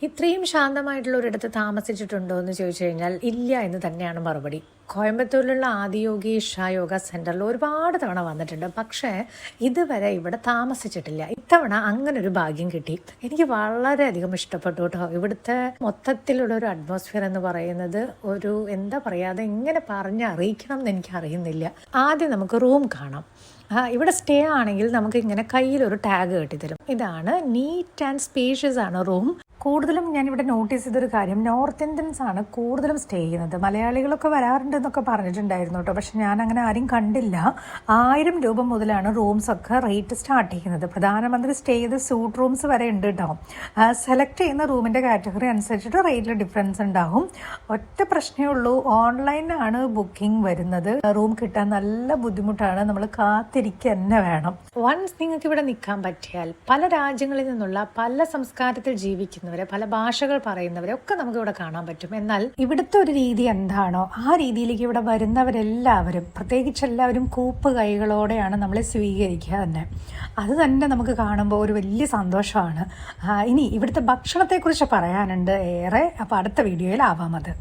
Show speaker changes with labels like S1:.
S1: ഇത്രയും ശാന്തമായിട്ടുള്ള ഒരിടത്ത് താമസിച്ചിട്ടുണ്ടോ എന്ന് ചോദിച്ചു കഴിഞ്ഞാൽ ഇല്ല എന്ന് തന്നെയാണ് മറുപടി. കോയമ്പത്തൂരിലുള്ള ആദിയോഗി ഇഷ യോഗ സെൻറ്ററിൽ ഒരുപാട് തവണ വന്നിട്ടുണ്ട്. പക്ഷേ ഇതുവരെ ഇവിടെ താമസിച്ചിട്ടില്ല. ഇത്തവണ അങ്ങനെ ഒരു ഭാഗ്യം കിട്ടി. എനിക്ക് വളരെയധികം ഇഷ്ടപ്പെട്ടു കേട്ടോ. ഇവിടുത്തെ മൊത്തത്തിലുള്ള ഒരു അറ്റ്മോസ്ഫിയർ എന്ന് പറയുന്നത് ഒരു എന്താ പറയാതെ എങ്ങനെ പറഞ്ഞറിയിക്കണം എന്ന് എനിക്ക് അറിയുന്നില്ല. ആദ്യം നമുക്ക് റൂം കാണാം. ഇവിടെ സ്റ്റേ ആണെങ്കിൽ നമുക്ക് ഇങ്ങനെ കയ്യിലൊരു ടാഗ് കെട്ടിത്തരും. ഇതാണ് നീറ്റ് ആൻഡ് സ്പേഷ്യസ് ആണ് റൂം. കൂടുതലും ഞാനിവിടെ നോട്ടീസ് ചെയ്തൊരു കാര്യം, നോർത്ത് ഇന്ത്യൻസ് ആണ് കൂടുതലും സ്റ്റേ ചെയ്യുന്നത്. മലയാളികളൊക്കെ വരാറുണ്ടെന്നൊക്കെ പറഞ്ഞിട്ടുണ്ടായിരുന്നു കേട്ടോ. പക്ഷെ ഞാൻ അങ്ങനെ ആരും കണ്ടില്ല. 1000 രൂപ മുതലാണ് റൂംസ് ഒക്കെ റേറ്റ് സ്റ്റാർട്ട് ചെയ്യുന്നത്. പ്രധാനമന്ത്രി സ്റ്റേ ചെയ്ത സൂട്ട് റൂംസ് വരെ ഉണ്ട് കേട്ടോ. സെലക്ട് ചെയ്യുന്ന റൂമിൻ്റെ കാറ്റഗറി അനുസരിച്ചിട്ട് റേറ്റിൽ ഡിഫറൻസ് ഉണ്ടാകും. ഒറ്റ പ്രശ്നമേ ഉള്ളൂ, ഓൺലൈനാണ് ബുക്കിംഗ് വരുന്നത്. റൂം കിട്ടാൻ നല്ല ബുദ്ധിമുട്ടാണ്. നമ്മൾ കാത്തിരിക്കുക തന്നെ വേണം. വൺസ് നിങ്ങൾക്ക് ഇവിടെ നിൽക്കാൻ പറ്റിയാൽ പല രാജ്യങ്ങളിൽ നിന്നുള്ള പല സംസ്കാരത്തിൽ ജീവിക്കുന്നവരെ, പല ഭാഷകൾ പറയുന്നവരെ ഒക്കെ നമുക്ക് ഇവിടെ കാണാൻ പറ്റും. എന്നാൽ ഇവിടുത്തെ ഒരു രീതി എന്താണോ ആ രീതിയിലേക്ക് ഇവിടെ വരുന്നവരെല്ലാവരും, പ്രത്യേകിച്ച് എല്ലാവരും കൂപ്പ് കൈകളോടെയാണ് നമ്മളെ സ്വീകരിക്കുക തന്നെ. അത് തന്നെ നമുക്ക് കാണുമ്പോൾ ഒരു വലിയ സന്തോഷമാണ്. ഇനി ഇവിടുത്തെ ഭക്ഷണത്തെക്കുറിച്ച് പറയാനുണ്ട് ഏറെ. അപ്പോൾ അടുത്ത വീഡിയോയിൽ ആവാം അത്.